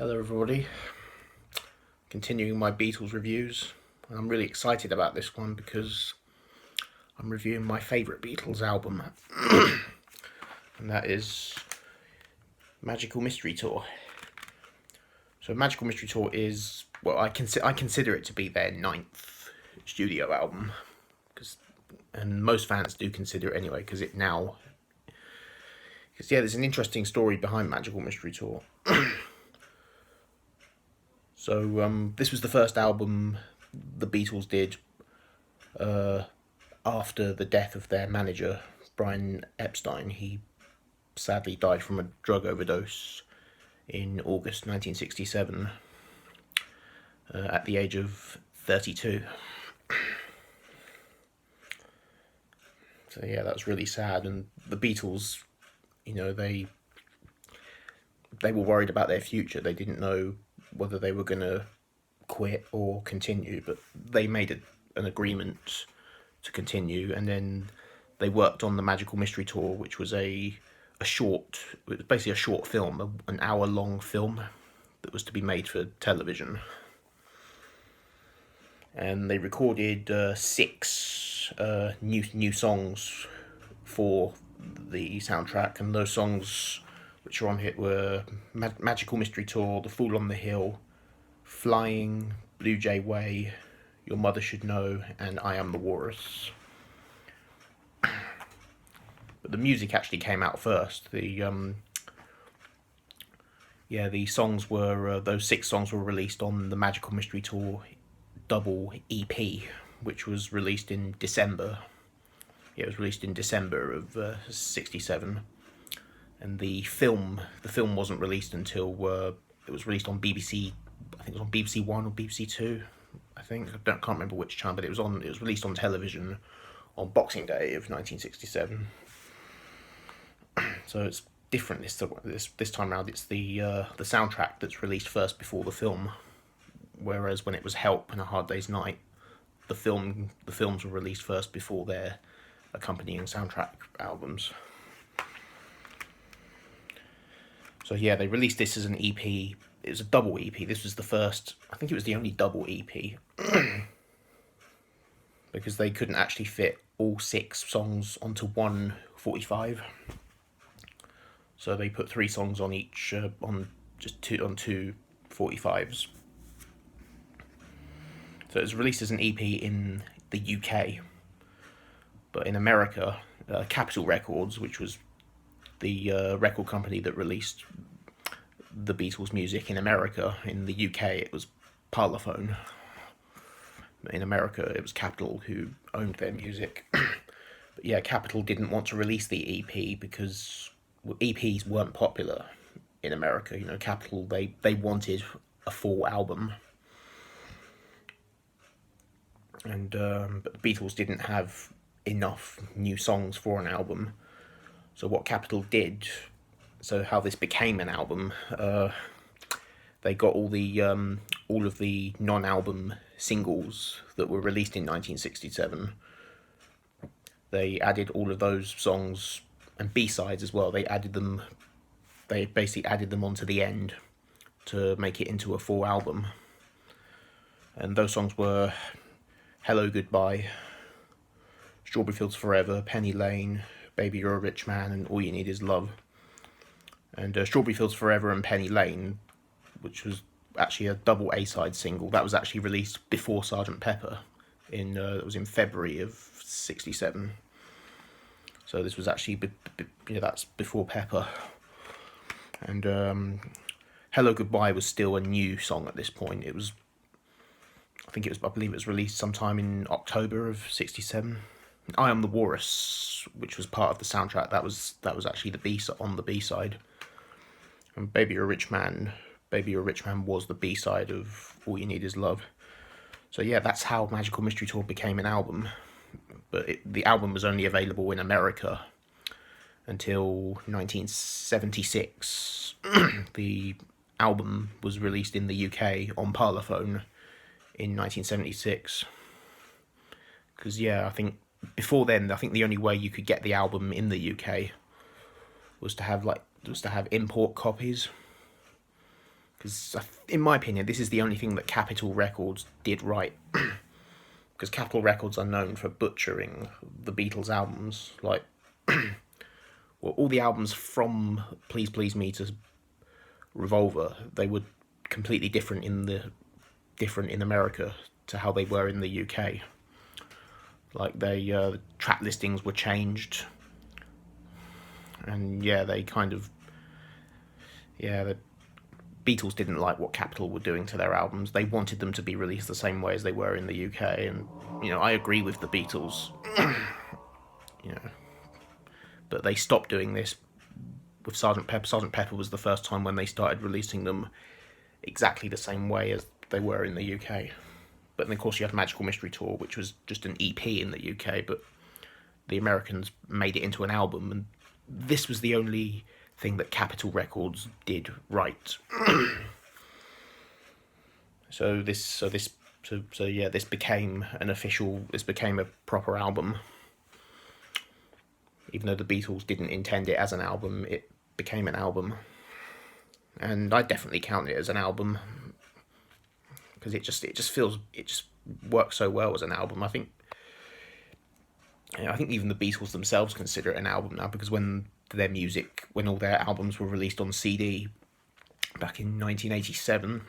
Hello everybody, continuing my Beatles reviews. I'm really excited about this one because I'm reviewing my favourite Beatles album, and that is Magical Mystery Tour. So Magical Mystery Tour is, well, I consider it to be their 9th studio album, and most fans do consider it anyway, because there's an interesting story behind Magical Mystery Tour. So this was the first album the Beatles did after the death of their manager, Brian Epstein. He sadly died from a drug overdose in August 1967 at the age of 32. So yeah, that was really sad. And the Beatles, they were worried about their future. They didn't know whether they were going to quit or continue, but they made an agreement to continue, and then they worked on the Magical Mystery Tour, which was it was basically a short film, an hour-long film that was to be made for television. And they recorded 6 new songs for the soundtrack, and those songs which are on here were Magical Mystery Tour, The Fool on the Hill, Flying, Blue Jay Way, Your Mother Should Know, and I Am the Walrus. But the music actually came out first. The songs were those 6 songs were released on the Magical Mystery Tour double EP, which was released in December. Yeah, it was released in December of '67, and the film wasn't released until it was released on BBC. I think it was on BBC One or BBC Two. I can't remember which channel, but it was released on television on Boxing Day of 1967. So it's different this time around. It's the soundtrack that's released first before the film, whereas when it was Help and A Hard Day's Night, the films were released first before their accompanying soundtrack albums. So yeah, they released this as an EP. It was a double EP. This was the first, I think it was the only double EP, because they couldn't actually fit all 6 songs onto one 45. So they put 3 songs on each, on two 45s. So it was released as an EP in the UK, but in America, Capitol Records, which was the record company that released the Beatles' music in America. In the UK, it was Parlophone. In America, it was Capitol who owned their music. But yeah, Capitol didn't want to release the EP because EPs weren't popular in America. Capitol, they wanted a full album. And but the Beatles didn't have enough new songs for an album. So what Capitol did, so how this became an album, they got all of the non-album singles that were released in 1967. They added all of those songs and B-sides as well. They basically added them onto the end to make it into a full album. And those songs were Hello Goodbye, Strawberry Fields Forever, Penny Lane, Baby You're a Rich Man, and All You Need Is Love. And Strawberry Fields Forever and Penny Lane, which was actually a double A-side single, that was actually released before Sgt. Pepper. It was in February of '67. So this was actually that's before Pepper. And Hello Goodbye was still a new song at this point. I believe it was released sometime in October of '67. I Am the Walrus, which was part of the soundtrack, that was actually the B-side. And Baby You're a Rich Man was the B-side of All You Need Is Love. So yeah, that's how Magical Mystery Tour became an album. But the album was only available in America until 1976. The album was released in the UK on Parlophone in 1976. Because I think before then, the only way you could get the album in the UK was to have import copies. because in my opinion, this is the only thing that Capitol Records did right. Because Capitol Records are known for butchering the Beatles albums, like well, all the albums from Please Please Me to Revolver, they were completely different in America to how they were in the UK. Like the track listings were changed, and yeah, they kind of the Beatles didn't like what Capitol were doing to their albums. They wanted them to be released the same way as they were in the UK, and I agree with the Beatles, you know, but they stopped doing this with Sergeant Pepper. Sergeant Pepper was the first time when they started releasing them exactly the same way as they were in the UK. But then, of course, you had Magical Mystery Tour, which was just an EP in the UK, but the Americans made it into an album, and this was the only thing that Capitol Records did right. This became a proper album. Even though the Beatles didn't intend it as an album, it became an album. And I definitely count it as an album, because it just works so well as an album. I think even the Beatles themselves consider it an album now, because when all their albums were released on CD back in 1987,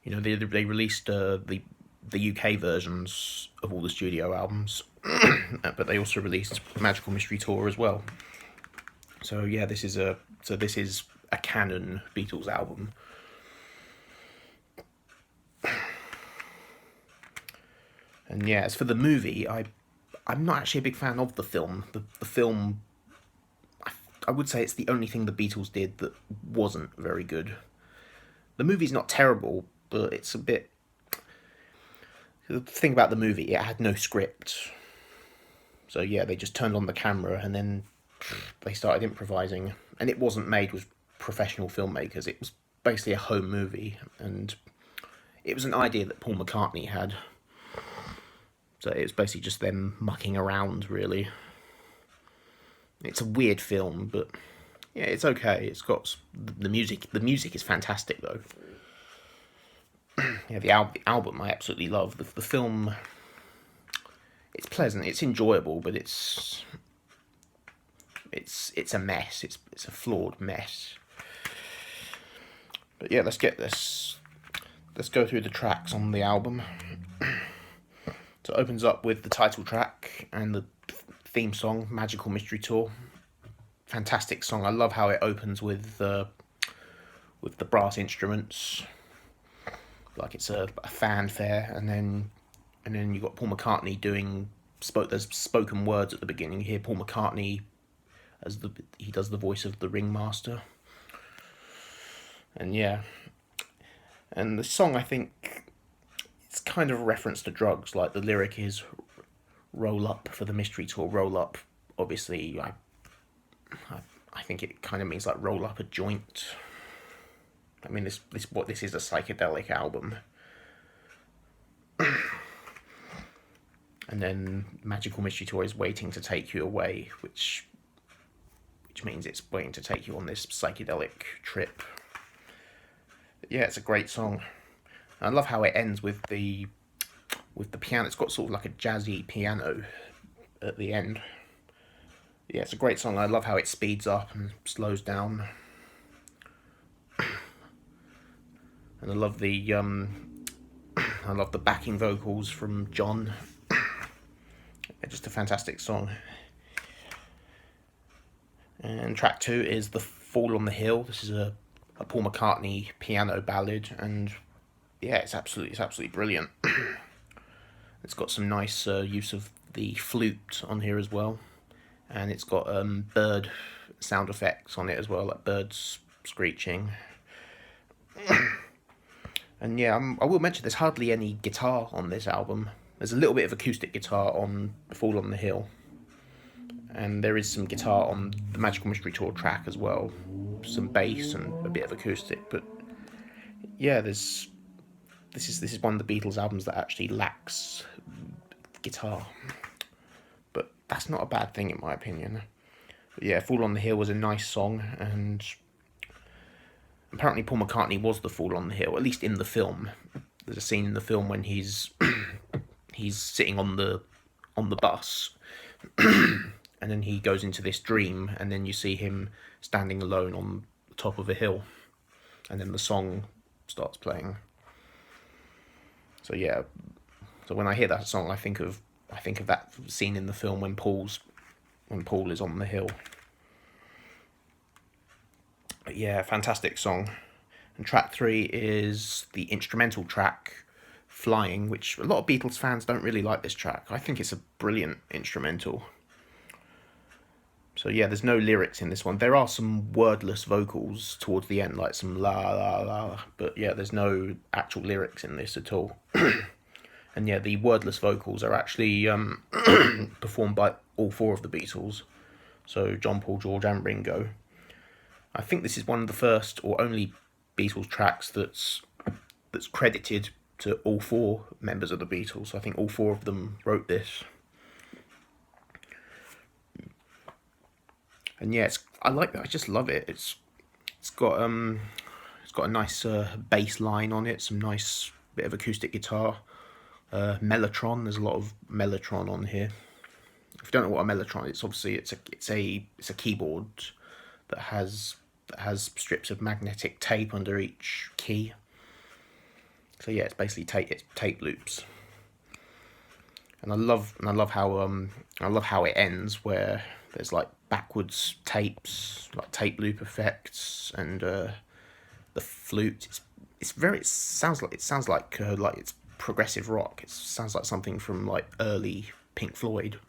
they released the UK versions of all the studio albums, but they also released Magical Mystery Tour as well. So yeah, this is a canon Beatles album. And yeah, as for the movie, I'm not actually a big fan of the film. The film, I would say it's the only thing the Beatles did that wasn't very good. The movie's not terrible, but it's a bit... The thing about the movie, it had no script. So yeah, they just turned on the camera and then they started improvising. And it wasn't made with professional filmmakers. It was basically a home movie. And it was an idea that Paul McCartney had. So it was basically just them mucking around, really. It's a weird film, but yeah, it's okay. It's got the music. The music is fantastic, though. Yeah, the album I absolutely love. The film, it's pleasant. It's enjoyable, but it's a mess. It's a flawed mess. But yeah, let's go through the tracks on the album. So it opens up with the title track and the theme song, Magical Mystery Tour. Fantastic song. I love how it opens with the brass instruments, like it's a fanfare, and then you've got Paul McCartney doing there's spoken words at the beginning. You hear Paul McCartney he does the voice of the ringmaster, and yeah, and the song, I think, it's kind of a reference to drugs. Like the lyric is "roll up for the mystery tour." Roll up, obviously, I think it kind of means like roll up a joint. I mean, this is a psychedelic album. And then Magical Mystery Tour is waiting to take you away, which means it's waiting to take you on this psychedelic trip. But yeah, it's a great song. I love how it ends with the piano. It's got sort of like a jazzy piano at the end. Yeah, it's a great song. I love how it speeds up and slows down. And I love the backing vocals from John. Just a fantastic song. And track 2 is The Fall on the Hill. This is a Paul McCartney piano ballad, and yeah, it's absolutely brilliant. It's got some nice use of the flute on here as well, and it's got bird sound effects on it as well, like birds screeching. And yeah, I will mention there's hardly any guitar on this album. There's a little bit of acoustic guitar on Fall on the Hill, and there is some guitar on the Magical Mystery Tour track as well, some bass and a bit of acoustic. But yeah, this is one of the Beatles albums that actually lacks guitar, but that's not a bad thing in my opinion. But yeah, Fall on the Hill was a nice song, and apparently Paul McCartney was the Fool on the Hill, at least in the film. There's a scene in the film when he's he's sitting on the bus, and then he goes into this dream, and then you see him standing alone on the top of a hill, and then the song starts playing. So yeah, so when I hear that song, I think of that scene in the film when Paul is on the hill. But yeah, fantastic song. And track 3 is the instrumental track, Flying, which a lot of Beatles fans don't really like this track. I think it's a brilliant instrumental. So yeah, there's no lyrics in this one. There are some wordless vocals towards the end, like some la la la, but yeah, there's no actual lyrics in this at all. And yeah, the wordless vocals are actually performed by all 4 of the Beatles, so John, Paul, George and Ringo. I think this is one of the first or only Beatles tracks that's credited to all 4 members of the Beatles. I think all 4 of them wrote this. And yeah, I like that. I just love it. It's got a nice bass line on it, some nice bit of acoustic guitar, mellotron. There's a lot of mellotron on here. If you don't know what a mellotron is, obviously it's a keyboard that has strips of magnetic tape under each key. So yeah, it's basically tape loops. And I love how it ends, where there's like backwards tapes, like tape loop effects, and the flute. It sounds like it's progressive rock. It sounds like something from like early Pink Floyd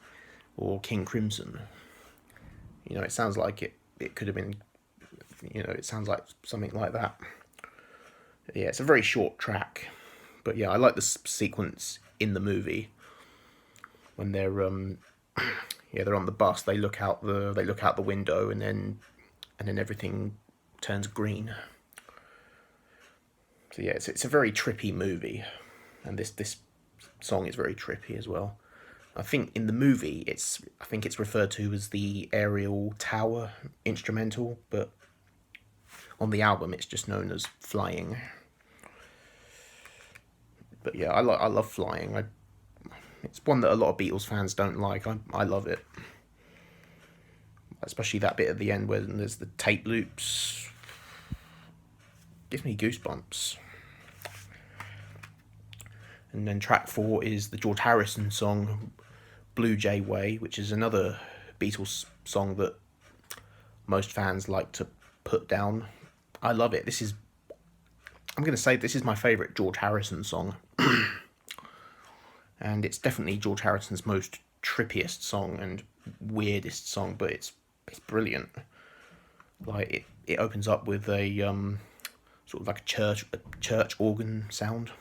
or King Crimson. You know, it sounds like it could have been. You know, it sounds like something like that. Yeah, it's a very short track, but yeah, I like the sequence in the movie when they're they're on the bus. They look out the window, and then everything turns green. So yeah, it's a very trippy movie, and this song is very trippy as well. I think in the movie it's referred to as the Aerial Tower instrumental, but on the album it's just known as Flying. But yeah, I love Flying. It's one that a lot of Beatles fans don't like. I love it, especially that bit at the end where there's the tape loops. Gives me goosebumps. And then track 4 is the George Harrison song Blue Jay Way, which is another Beatles song that most fans like to put down. I love it. I'm going to say this is my favourite George Harrison song. And it's definitely George Harrison's most trippiest song and weirdest song, but it's brilliant. Like it opens up with a sort of like a church organ sound.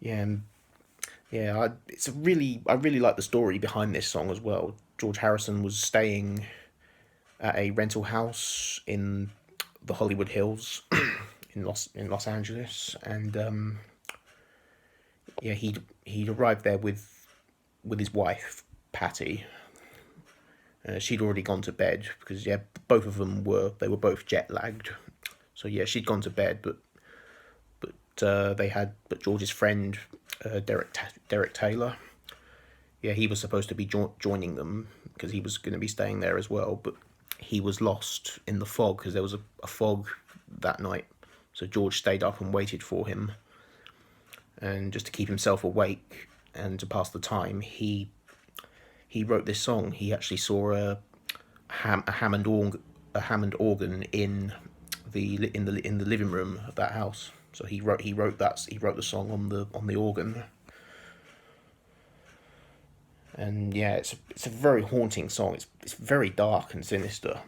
Yeah, I really like the story behind this song as well. George Harrison was staying at a rental house in the Hollywood Hills in Los Angeles, and he'd arrived there with his wife Patty. She'd already gone to bed because both of them were both jet lagged. So yeah, she'd gone to bed, but George's friend Derek Taylor, he was supposed to be joining them because he was going to be staying there as well, but he was lost in the fog because there was a fog that night. So George stayed up and waited for him, and just to keep himself awake and to pass the time, he wrote this song. He actually saw a Hammond organ in the living room of that house. So he wrote the song on the organ. And yeah, it's a very haunting song. It's very dark and sinister.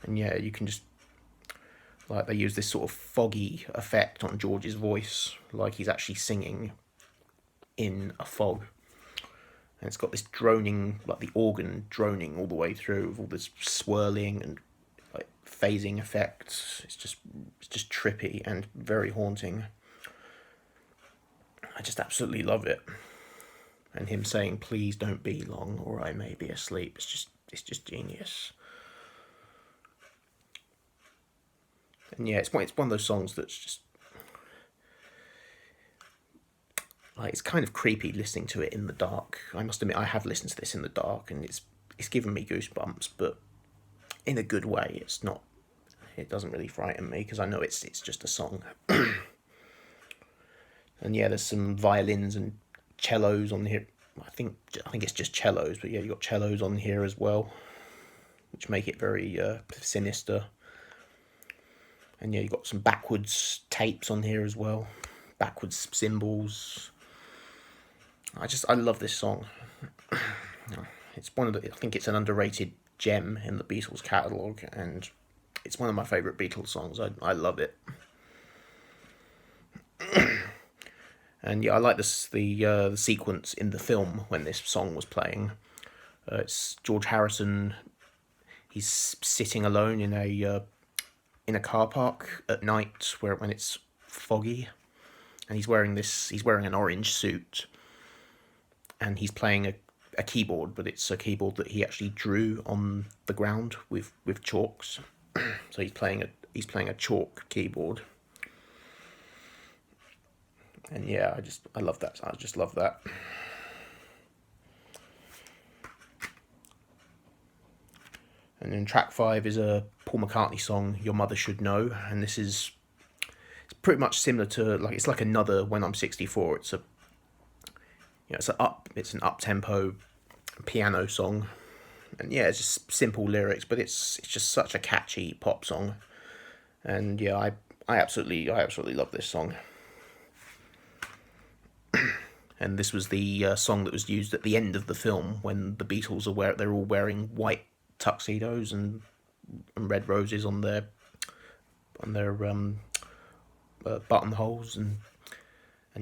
And yeah, you can just, like, they use this sort of foggy effect on George's voice, like he's actually singing in a fog. And it's got this droning, like the organ droning all the way through, with all this swirling and like phasing effects. It's just trippy and very haunting. I just absolutely love it. And him saying, "Please don't be long, or I may be asleep." It's just genius. And yeah, it's one of those songs that's just like, it's kind of creepy listening to it in the dark. I must admit, I have listened to this in the dark, and it's given me goosebumps, but in a good way. It's not. It doesn't really frighten me because I know it's just a song. And yeah, there's some violins and cellos on here. I think it's just cellos, but yeah, you got cellos on here as well, which make it very sinister. And yeah, you got some backwards tapes on here as well, backwards cymbals. I love this song. It's one of the. I think it's an underrated gem in the Beatles catalogue, and it's one of my favourite Beatles songs. I love it. And yeah, I like the sequence in the film when this song was playing. It's George Harrison. He's sitting alone in a car park at night when it's foggy, and he's wearing an orange suit, and he's playing a keyboard, but it's a keyboard that he actually drew on the ground with chalks. So he's playing a chalk keyboard. And yeah, I love that. I just love that. And then track 5 is a Paul McCartney song, "Your Mother Should Know," and it's pretty much similar to it's like another "When I'm 64." It's an up tempo piano song, and yeah, it's just simple lyrics, but it's just such a catchy pop song, and yeah, I absolutely love this song. And this was the song that was used at the end of the film when the Beatles they're all wearing white tuxedos and red roses on their buttonholes, and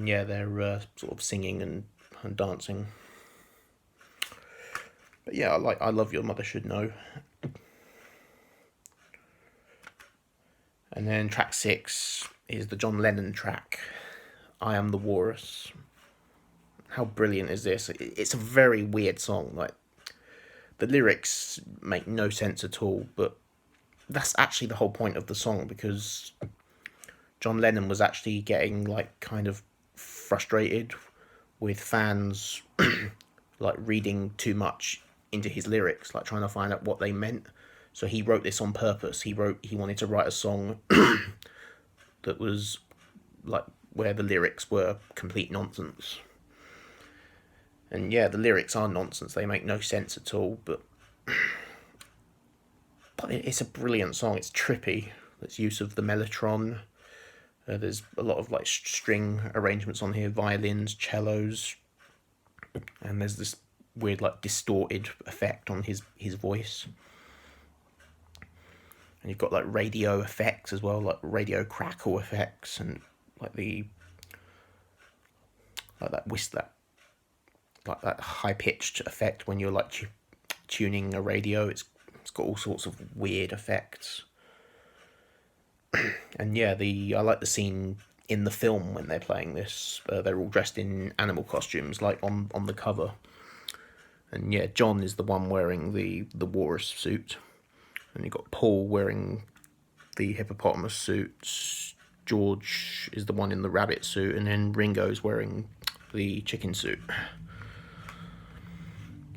yeah, they're sort of singing and dancing. But yeah, I love "Your Mother Should Know." And then track 6 is the John Lennon track, "I Am the Walrus." How brilliant is this? It's a very weird song. Like, the lyrics make no sense at all, but that's actually the whole point of the song, because John Lennon was actually getting kind of frustrated with fans like reading too much into his lyrics, like trying to find out what they meant. So he wrote this on purpose. He wanted to write a song that was like where the lyrics were complete nonsense. And yeah, the lyrics are nonsense. They make no sense at all, but it's a brilliant song. It's trippy. There's use of the mellotron. There's a lot of string arrangements on here, violins, cellos, and there's this weird distorted effect on his voice. And you've got radio effects as well, like radio crackle effects, and that high pitched effect when you're tuning a radio. It's got all sorts of weird effects. And yeah, I like the scene in the film when they're playing this. They're all dressed in animal costumes, like on the cover. And yeah, John is the one wearing the walrus suit, and you've got Paul wearing the hippopotamus suit. George is the one in the rabbit suit, and then Ringo's wearing the chicken suit.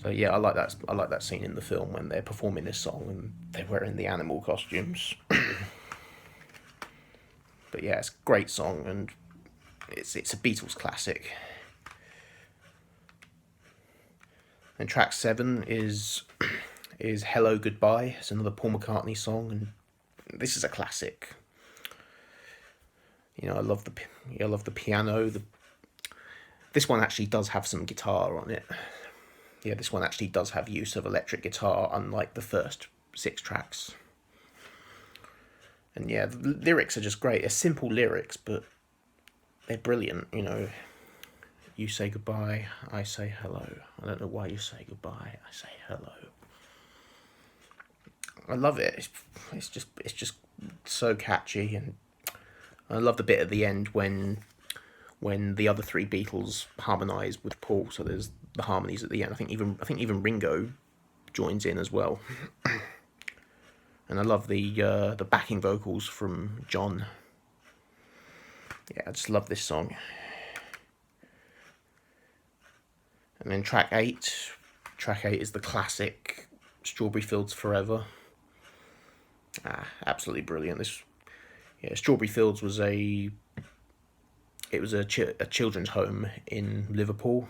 So yeah, I like that scene in the film when they're performing this song and they're wearing the animal costumes. But yeah, it's a great song, and it's a Beatles classic. And track 7 is "Hello Goodbye." It's another Paul McCartney song, and this is a classic. I love the piano. This one actually does have some guitar on it. Yeah, this one actually does have use of electric guitar, unlike the first 6 tracks. And yeah, the lyrics are just great. They're simple lyrics, but they're brilliant. You say goodbye, I say hello. I don't know why you say goodbye, I say hello. I love it. It's just so catchy, and I love the bit at the end when the other 3 Beatles harmonise with Paul. So there's the harmonies at the end. I think even Ringo joins in as well. And I love the backing vocals from John. Yeah, I just love this song. And then track 8. Track 8 is the classic Strawberry Fields Forever. Absolutely brilliant. Strawberry Fields was a children's home in Liverpool,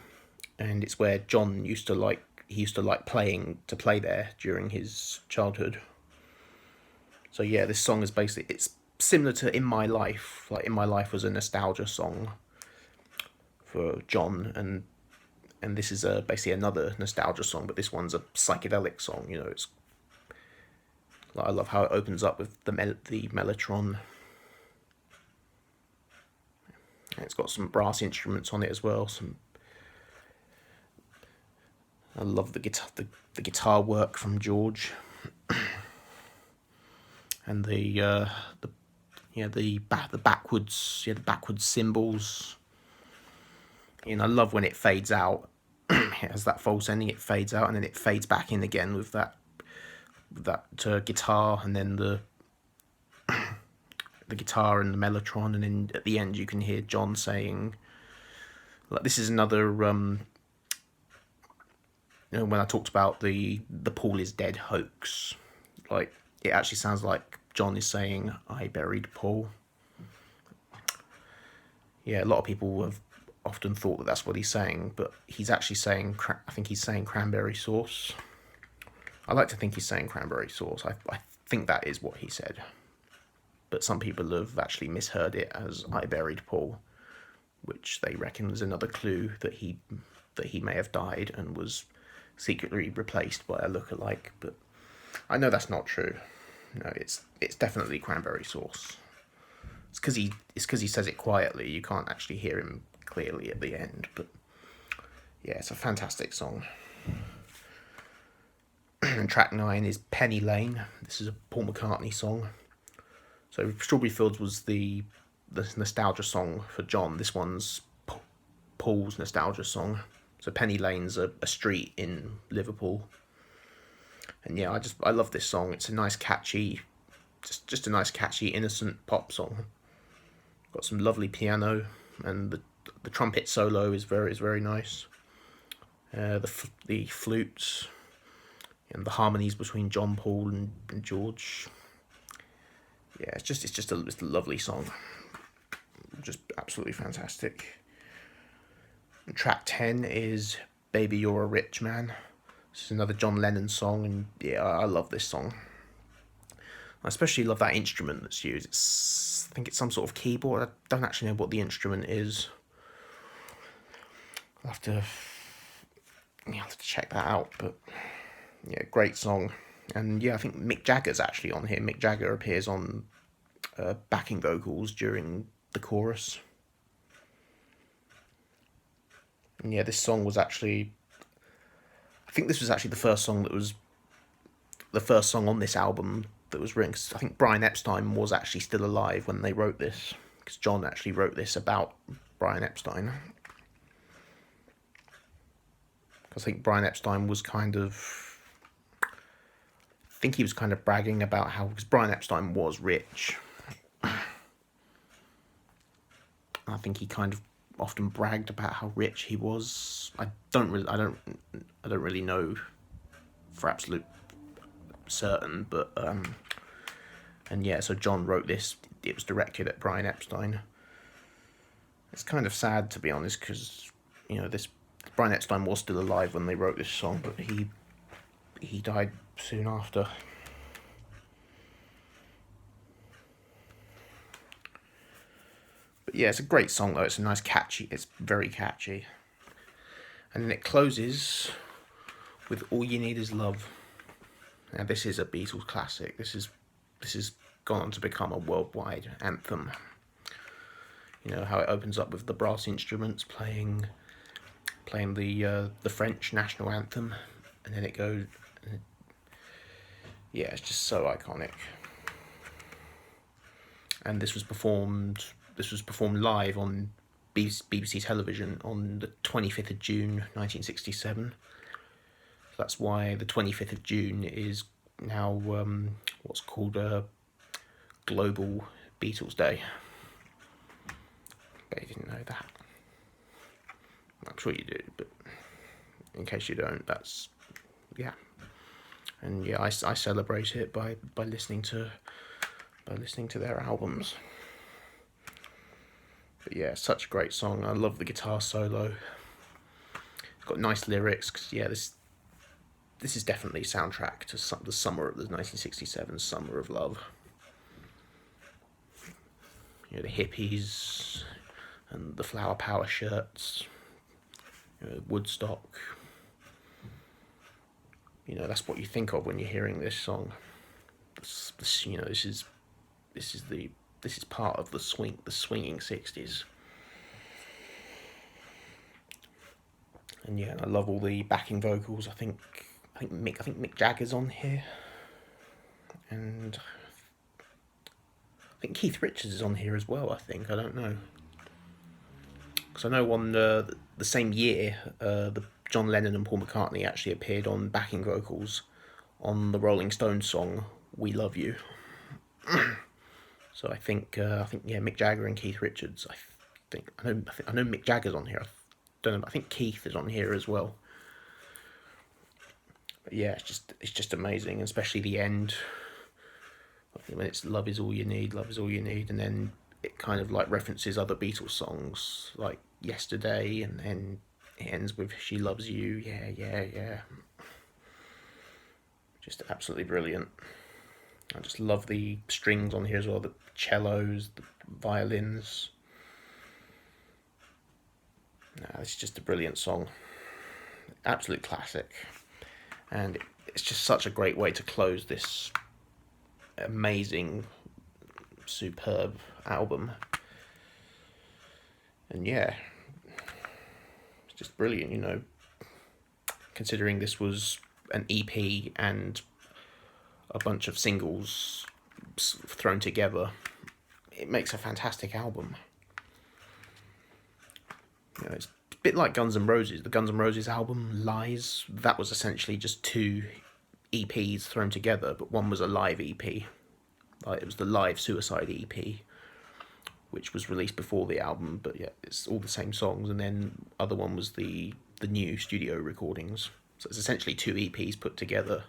and it's where John used to like play there during his childhood. So yeah, this song is basically, it's similar to In My Life. Like In My Life was a nostalgia song for John, and this is basically another nostalgia song, but this one's a psychedelic song. It's like, I love how it opens up with the mellotron. And it's got some brass instruments on it as well. I love the guitar work from George, and the backwards cymbals. I love when it fades out. It has that false ending. It fades out and then it fades back in again with that guitar, and then the guitar and the mellotron, and then at the end you can hear John saying, like, this is another when I talked about the Paul is dead hoax, like, it actually sounds like John is saying, I buried Paul. Yeah, a lot of people have often thought that that's what he's saying, but he's actually saying, I think he's saying cranberry sauce. I like to think he's saying cranberry sauce. I think that is what he said. But some people have actually misheard it as I buried Paul, which they reckon is another clue that he may have died and was secretly replaced by a lookalike. But I know that's not true. No, it's definitely cranberry sauce. It's because he says it quietly. You can't actually hear him clearly at the end. But yeah, it's a fantastic song. And track 9 is Penny Lane. This is a Paul McCartney song. So Strawberry Fields was the nostalgia song for John. This one's Paul's nostalgia song. So Penny Lane's a street in Liverpool. And yeah, I love this song. It's a nice catchy, just a nice catchy innocent pop song. Got some lovely piano, and the trumpet solo is very nice. The flutes and the harmonies between John, Paul, and George. Yeah, it's just a lovely song. Just absolutely fantastic. And track 10 is Baby You're a Rich Man. This is another John Lennon song, and yeah, I love this song. I especially love that instrument that's used. I think it's some sort of keyboard. I don't actually know what the instrument is. I'll have to check that out, but yeah, great song. And yeah, I think Mick Jagger's actually on here. Mick Jagger appears on backing vocals during the chorus. And yeah, this song was actually, I think this was actually the first song on this album that was written, because I think Brian Epstein was actually still alive when they wrote this, because John actually wrote this about Brian Epstein. Because I think Brian Epstein was kind of bragging about how, because Brian Epstein was rich. I think he kind of often bragged about how rich he was. I don't really know for absolute certain, but and yeah, so John wrote this. It was directed at Brian Epstein. It's kind of sad, to be honest, because this Brian Epstein was still alive when they wrote this song, but he died soon after. But yeah, it's a great song though. It's it's very catchy. And then it closes with All You Need Is Love. Now this is a Beatles classic. This is gone on to become a worldwide anthem. How it opens up with the brass instruments playing the French national anthem, and then it goes. Yeah, it's just so iconic. And this was performed live on BBC television on the 25th of June 1967. So that's why the 25th of June is now what's called a Global Beatles Day. Bet you didn't know that. I'm sure you do, but in case you don't, that's, yeah. And yeah, I celebrate it by listening to their albums. But yeah, such a great song. I love the guitar solo. It's got nice lyrics. 'Cause yeah, this is definitely a soundtrack to the summer of the 1967 Summer of Love. You know, the hippies and the flower power shirts. You know, Woodstock. You know, that's what you think of when you're hearing this song. You know, this is part of the swinging 60s. And yeah, I love all the backing vocals. I think Mick Jagger's on here, and I think Keith Richards is on here as well. I don't know, because I know on the same year, the John Lennon and Paul McCartney actually appeared on backing vocals on the Rolling Stones song "We Love You." So I think yeah, Mick Jagger and Keith Richards. I know Mick Jagger's on here. I don't know. I think Keith is on here as well. But yeah, it's just amazing, especially the end when it's "Love is all you need, love is all you need," and then it kind of like references other Beatles songs like "Yesterday," and then it ends with "She loves you." Yeah, yeah, yeah. Just absolutely brilliant. I just love the strings on here as well, the cellos, the violins. No, it's just a brilliant song. Absolute classic. And it's just such a great way to close this amazing, superb album. And yeah, it's just brilliant, you know, considering this was an EP and a bunch of singles thrown together. It makes a fantastic album. You know, it's a bit like Guns N' Roses. The Guns N' Roses album, Lies, that was essentially just two EPs thrown together, but one was a live EP. Like, it was the live Suicide EP, which was released before the album, but yeah, it's all the same songs, and then other one was the new studio recordings. So it's essentially two EPs put together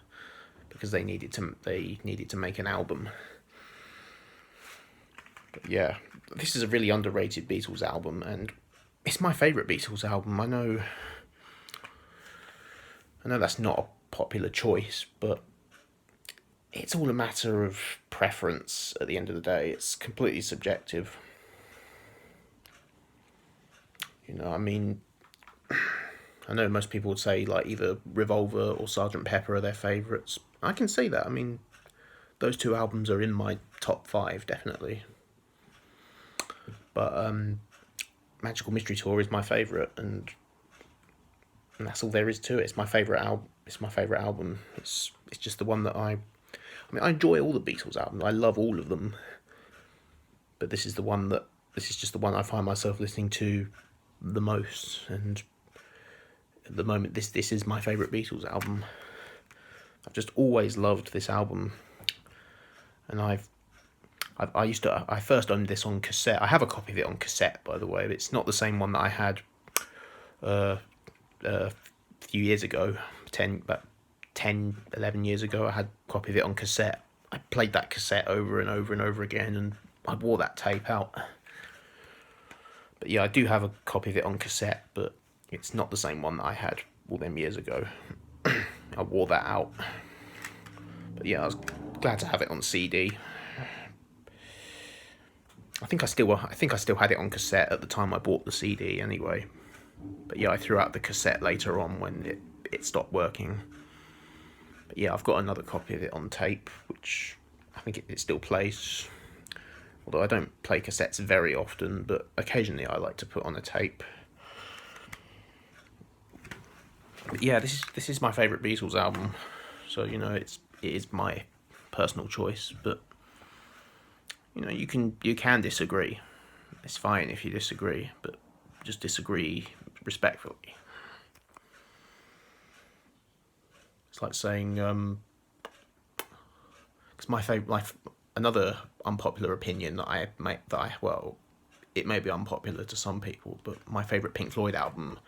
because they needed to make an album. But yeah, this is a really underrated Beatles album, and it's my favourite Beatles album. I know that's not a popular choice, but it's all a matter of preference at the end of the day. It's completely subjective. You know, I mean, I know most people would say like either Revolver or Sergeant Pepper are their favourites. I can see that. I mean, those two albums are in my top 5, definitely. But Magical Mystery Tour is my favourite, and that's all there is to it. It's my favourite album. It's just the one that I enjoy all the Beatles albums. I love all of them. But this is just the one I find myself listening to the most, and at the moment this is my favourite Beatles album. I've just always loved this album, and I first owned this on cassette. I have a copy of it on cassette, by the way. It's not the same one that I had a few years ago, 11 years ago. I had a copy of it on cassette. I played that cassette over and over and over again, and I wore that tape out. But yeah, I do have a copy of it on cassette, but it's not the same one that I had all them years ago. I wore that out. But yeah, I was glad to have it on CD. I think I still had it on cassette at the time I bought the CD anyway. But yeah, I threw out the cassette later on when it stopped working. But yeah, I've got another copy of it on tape, which I think it still plays. Although I don't play cassettes very often, but occasionally I like to put on a tape. But yeah, this is my favourite Beatles album. So, you know, it is my personal choice, but you know, you can disagree. It's fine if you disagree, but just disagree respectfully. It's like saying Because my favorite, another unpopular opinion that well, it may be unpopular to some people, but my favorite Pink Floyd album,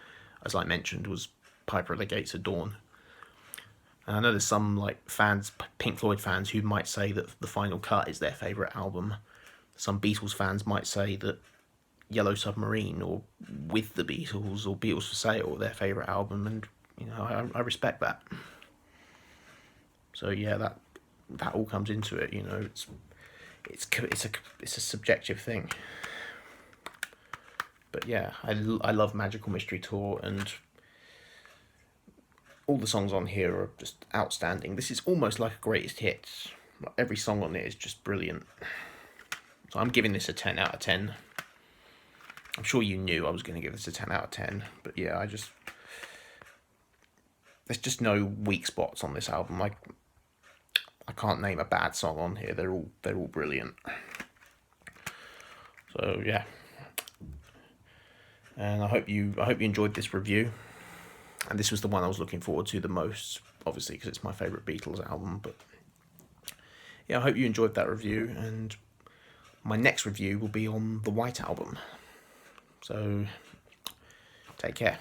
as I mentioned, was Piper at the Gates of Dawn. And I know there's some like fans, Pink Floyd fans, who might say that The Final Cut is their favorite album. Some Beatles fans might say that Yellow Submarine or With the Beatles or Beatles for Sale are their favorite album, and I respect that. So yeah, that all comes into it. It's a subjective thing. But yeah, I love Magical Mystery Tour, and all the songs on here are just outstanding. This is almost like a greatest hits. Every song on it is just brilliant. So I'm giving this a 10 out of 10. I'm sure you knew I was going to give this a 10 out of 10. But yeah, there's just no weak spots on this album. I can't name a bad song on here. They're all brilliant. So yeah. And I hope you enjoyed this review. And this was the one I was looking forward to the most, obviously, because it's my favourite Beatles album. But yeah, I hope you enjoyed that review. And my next review will be on the White Album. So take care.